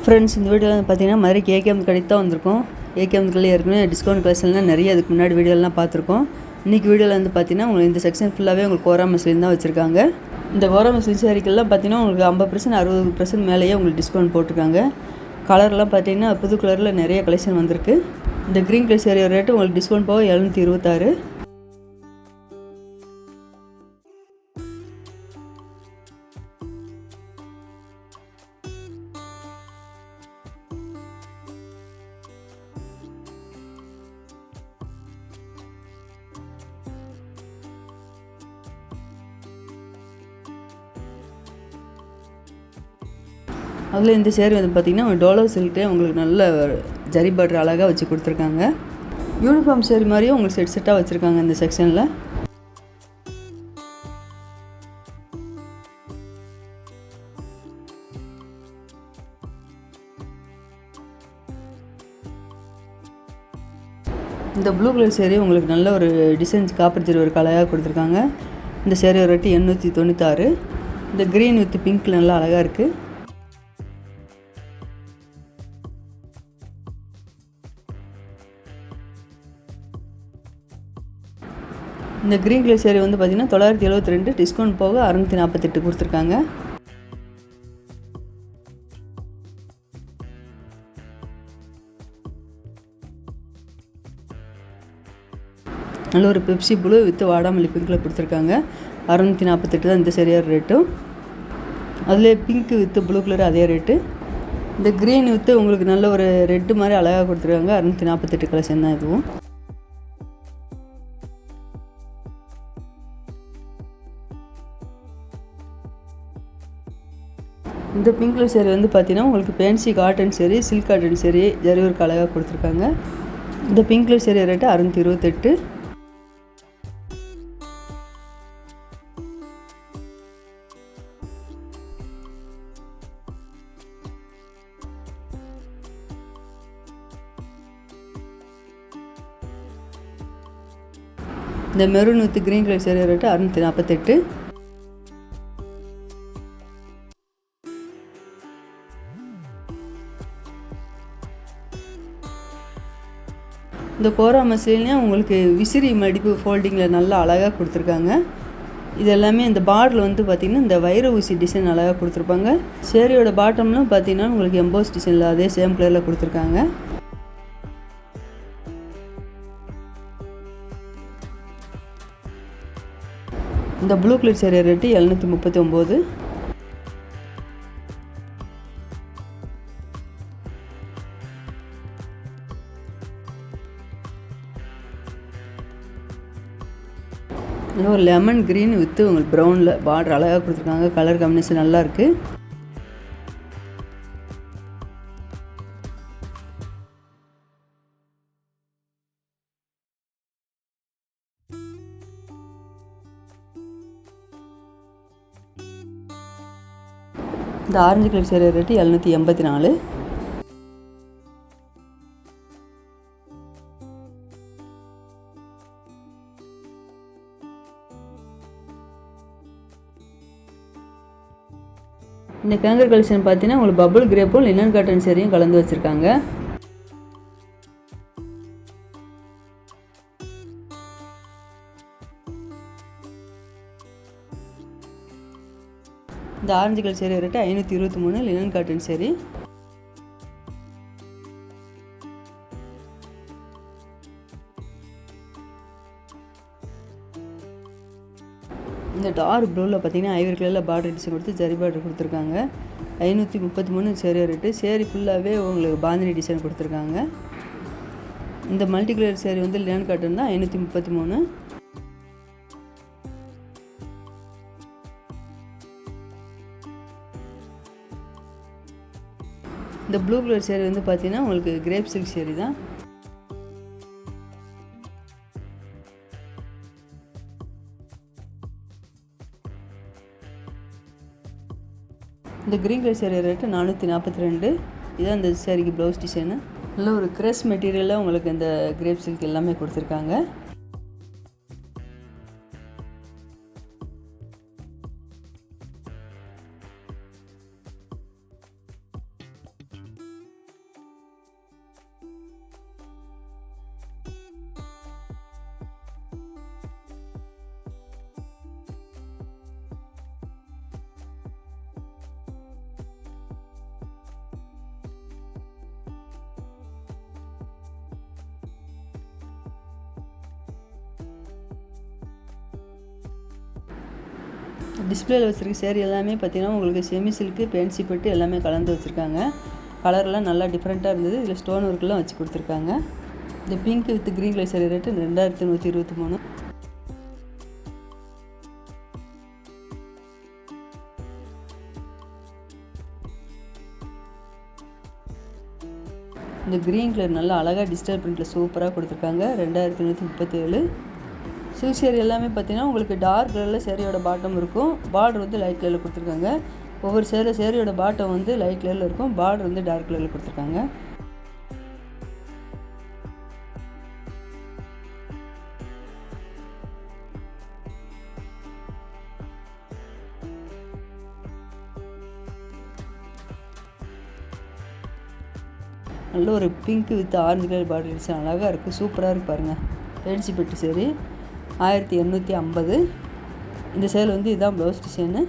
Friends, இந்த வீடியோவில் வந்து பார்த்தீங்கன்னா மதுரை ஏகேஎம் கடைக்கு தான் வந்திருக்கோம். ஏகேஎம் கடையில் ஏற்கனவே டிஸ்கவுண்ட் கலெக்ஷன்லாம் நிறைய அதுக்கு முன்னாடி வீடியோலாம் பார்த்துருக்கோம். இன்றைக்கி வீடியோவில் வந்து பார்த்தீங்கன்னா உங்களுக்கு இந்த செக்ஷன் ஃபுல்லாகவே உங்களுக்கு கோரா மஸ்லின் தான் வச்சுருக்காங்க. இந்த கோரா மஸ்லின் சேரீக்கெல்லாம் பார்த்தீங்கன்னா உங்களுக்கு 50% 60% மேலேயே உங்களுக்கு டிஸ்கவுண்ட் போட்டிருக்காங்க. கலர்லாம் பார்த்தீங்கன்னா புது கலரில் நிறைய கலெக்ஷன் வந்திருக்கு. இந்த க்ரீன் கலர் சேரீ ரேட்டு உங்களுக்கு டிஸ்கவுண்ட் போக 726. அதில் இந்த சேரீ வந்து பார்த்திங்கன்னா டோலோ சில்க்டே உங்களுக்கு நல்ல ஜரி பார்டர் அழகாக வச்சு கொடுத்துருக்காங்க. யூனிஃபார்ம் சேரீ மாதிரியும் உங்களுக்கு செட்டாக வச்சுருக்காங்க இந்த செக்ஷனில். இந்த ப்ளூ கலர் சேரீ உங்களுக்கு நல்ல ஒரு டிசைன்ஸ் காப்பர் ஜரி ஒரு அழகாக கொடுத்துருக்காங்க. இந்த சேரீ ரேட்டு 896. இந்த க்ரீன் வித் பிங்க் நல்லா அழகாக இருக்குது. இந்த க்ரீன் கலர் சேரீ வந்து பார்த்திங்கன்னா 972, டிஸ்கவுண்ட் போக 648 கொடுத்துருக்காங்க. நல்ல ஒரு பெப்சி ப்ளூ வித் வாடாமல்லி பிங்க்கில் கொடுத்துருக்காங்க. 648 தான் இந்த சேரீயோட ரேட்டும். அதிலே பிங்க் வித் ப்ளூ கலர் அதே ரேட்டு. இந்த க்ரீன் வித்து உங்களுக்கு நல்ல ஒரு ரெட்டு மாதிரி அழகாக கொடுத்துருக்காங்க. 648 கலெக்ஷன் தான் இதுவும். இந்த பிங்க் கலர் சேரீ வந்து பார்த்தீங்கன்னா உங்களுக்கு fancy cotton sari, silk cotton sari zari work அழகாக கொடுத்துருக்காங்க. இந்த பிங்க் கலர் சேரீ ரேட்டு 628. இந்த maroon with green colour sari rate 648. இந்த கோரா மஸ்லின்லேயே உங்களுக்கு விசிறி மடிப்பு ஃபோல்டிங்கில் நல்லா அழகாக கொடுத்துருக்காங்க. இது எல்லாமே இந்த பார்டரில் வந்து பார்த்திங்கன்னா இந்த வைர ஊசி டிசைன் அழகாக கொடுத்துருப்பாங்க. சேரீயோட பாட்டம்லாம் பார்த்திங்கன்னா உங்களுக்கு எம்போஸ் டிசைனில் அதே சேம் கலரில் கொடுத்துருக்காங்க. இந்த ப்ளூ கலர் சேரீ ரேட்டு 739. ஒரு லெமன் க்ரீன் வித்து உங்களுக்கு ப்ரௌனில் பார்டர் அழகாக கொடுத்துருக்காங்க. கலர் காம்பினேஷன் நல்லாயிருக்கு. இந்த ஆரஞ்சு கலர் சேரீ ரேட்டு 784. இந்த கேங்கர் கலெக்ஷன் பார்த்தீங்கன்னா உங்களுக்கு பபுள் கிரேப்பும் லினன் காட்டன் சேரீயும் கலந்து வச்சுருக்காங்க. இந்த orange colour sari rate 523, linen cotton sari. இந்த டார்க் ப்ளூவில் பார்த்தீங்கன்னா ஐவரி கலரில் பார்டர் டிசைன் கொடுத்து ஜரி பார்டர் கொடுத்துருக்காங்க. 533 சேரீ ரேட்டு. சேரீ ஃபுல்லாகவே உங்களுக்கு பாந்தினி டிசைன் கொடுத்துருக்காங்க. இந்த மல்டி கலர் சேரீ வந்து லினன் காட்டன் தான். 533. இந்த ப்ளூ கலர் சேரீ வந்து பார்த்தீங்கன்னா உங்களுக்கு கிரேப் சில்க் சேரீ தான். இந்த க்ரீன் கலர் சேரீ ரேட்டு 442. இதுதான் இந்த சேரீக்கு ப்ளவுஸ் டிசைனு. நல்ல ஒரு க்ரெஸ் மெட்டீரியலில் உங்களுக்கு இந்த கிரேப் சில்க் எல்லாமே கொடுத்துருக்காங்க. டிஸ்பிளேல வச்சுருக்க சேரீ எல்லாமே பார்த்திங்கன்னா உங்களுக்கு செமி சில்க்கு பேன்சி பட்டு எல்லாமே கலந்து வச்சுருக்காங்க. கலர்லாம் நல்லா டிஃப்ரெண்ட்டாக இருந்தது. இதில் ஸ்டோன் ஒர்க்லாம் வச்சு கொடுத்துருக்காங்க. இந்த pink with green colour sari rate 2123. இந்த க்ரீன் கலர் நல்லா அழகாக டிஜிட்டல் பிரிண்டில் சூப்பராக கொடுத்துருக்காங்க. 2137. சில்க் சேரீ எல்லாமே பார்த்திங்கன்னா உங்களுக்கு டார்க் கலரில் சேரீயோட பாட்டம் இருக்கும். பார்டர் வந்து லைட் கலரில் கொடுத்துருக்காங்க. ஒவ்வொரு சேரீயோட பாட்டம் வந்து லைட் கலரில் இருக்கும். பார்டர் வந்து டார்க் கலரில் கொடுத்துருக்காங்க. நல்ல ஒரு pink with orange colour border design அழகாக இருக்குது. சூப்பராக இருக்குது பாருங்கள். பேன்சி பட்டு சேரீ 1850. இந்த சேரீ வந்து இதுதான் ப்ளவுஸ் டிசைனு.